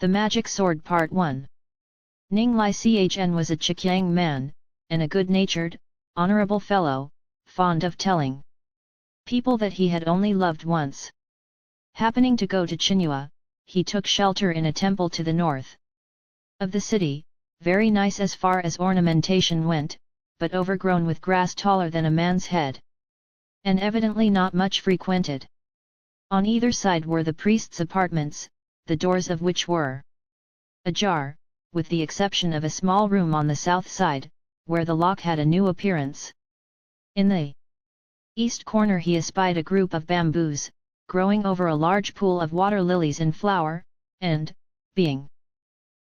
The Magic Sword Part 1. Ning Lai Chn was a Chikyang man, and a good-natured, honorable fellow, fond of telling people that he had only loved once. Happening to go to Chinua, he took shelter in a temple to the north of the city, very nice as far as ornamentation went, but overgrown with grass taller than a man's head, and evidently not much frequented. On either side were the priest's apartments, the doors of which were ajar, with the exception of a small room on the south side, where the lock had a new appearance. In the east corner he espied a group of bamboos, growing over a large pool of water lilies in flower, and, being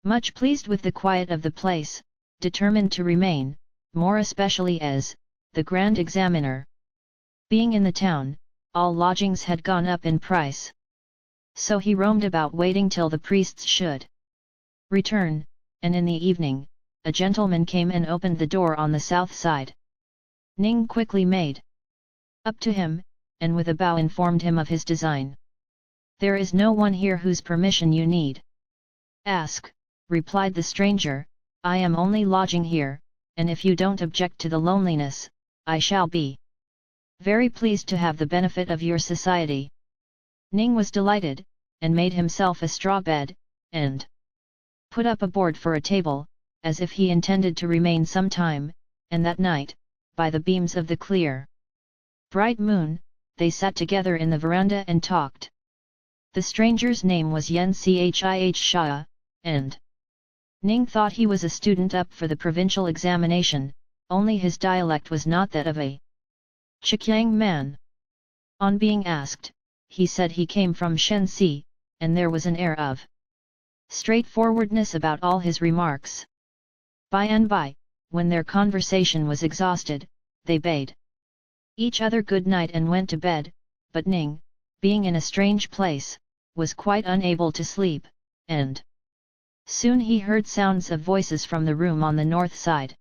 much pleased with the quiet of the place, determined to remain, more especially as, the Grand Examiner being in the town, all lodgings had gone up in price. So he roamed about waiting till the priests should return, and in the evening, a gentleman came and opened the door on the south side. Ning quickly made up to him, and with a bow informed him of his design. "There is no one here whose permission you need ask," replied the stranger. "I am only lodging here, and if you don't object to the loneliness, I shall be very pleased to have the benefit of your society." Ning was delighted, and made himself a straw bed, and put up a board for a table, as if he intended to remain some time, and that night, by the beams of the clear, bright moon, they sat together in the veranda and talked. The stranger's name was Yen Chih Shah, and Ning thought he was a student up for the provincial examination, only his dialect was not that of a Chikyang man. On being asked, he said he came from Shenxi, and there was an air of straightforwardness about all his remarks. By and by, when their conversation was exhausted, they bade each other good night and went to bed, but Ning, being in a strange place, was quite unable to sleep, and soon he heard sounds of voices from the room on the north side.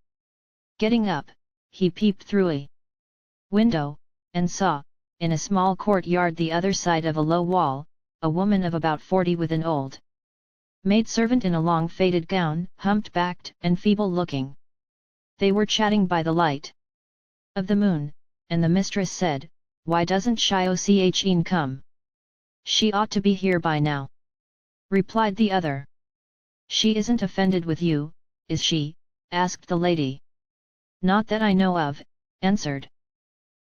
Getting up, he peeped through a window, and saw, in a small courtyard the other side of a low wall, a woman of about 40 with an old maidservant in a long faded gown, humped-backed and feeble-looking. They were chatting by the light of the moon, and the mistress said, "Why doesn't Shio Chien come? She ought to be here by now," replied the other. "She isn't offended with you, is she?" asked the lady. "Not that I know of," answered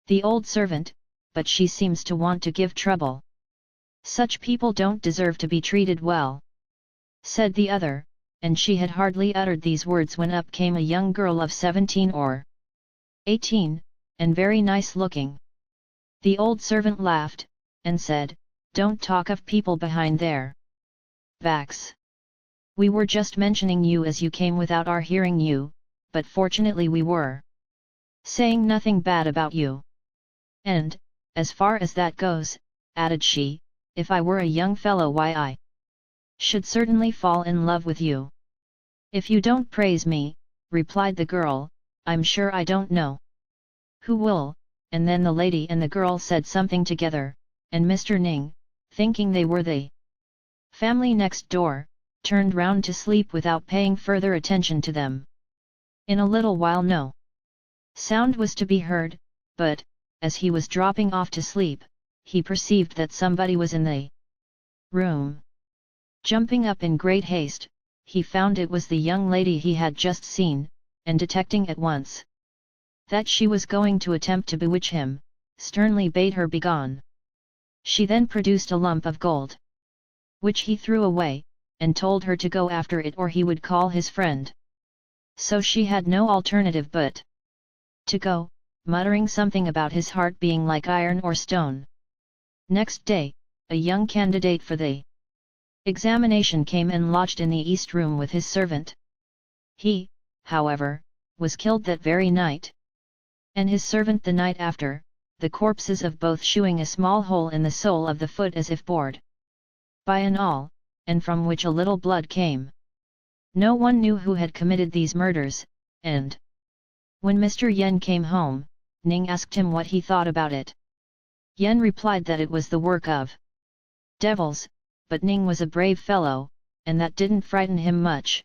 the old servant, "but she seems to want to give trouble. Such people don't deserve to be treated well," said the other, and she had hardly uttered these words when up came a young girl of 17 or 18, and very nice looking. The old servant laughed, and said, "Don't talk of people behind their backs. We were just mentioning you as you came without our hearing you, but fortunately we were saying nothing bad about you. And, as far as that goes," added she, "if I were a young fellow, why I should certainly fall in love with you." "If you don't praise me," replied the girl, "I'm sure I don't know who will," and then the lady and the girl said something together, and Mr. Ning, thinking they were the family next door, turned round to sleep without paying further attention to them. In a little while no sound was to be heard, but, as he was dropping off to sleep, he perceived that somebody was in the room. Jumping up in great haste, he found it was the young lady he had just seen, and detecting at once that she was going to attempt to bewitch him, sternly bade her begone. She then produced a lump of gold, which he threw away, and told her to go after it or he would call his friend. So she had no alternative but to go, muttering something about his heart being like iron or stone. Next day, a young candidate for the examination came and lodged in the east room with his servant. He, however, was killed that very night, and his servant the night after, the corpses of both shewing a small hole in the sole of the foot as if bored by an awl, and from which a little blood came. No one knew who had committed these murders, and when Mr. Yen came home, Ning asked him what he thought about it. Yen replied that it was the work of devils, but Ning was a brave fellow, and that didn't frighten him much.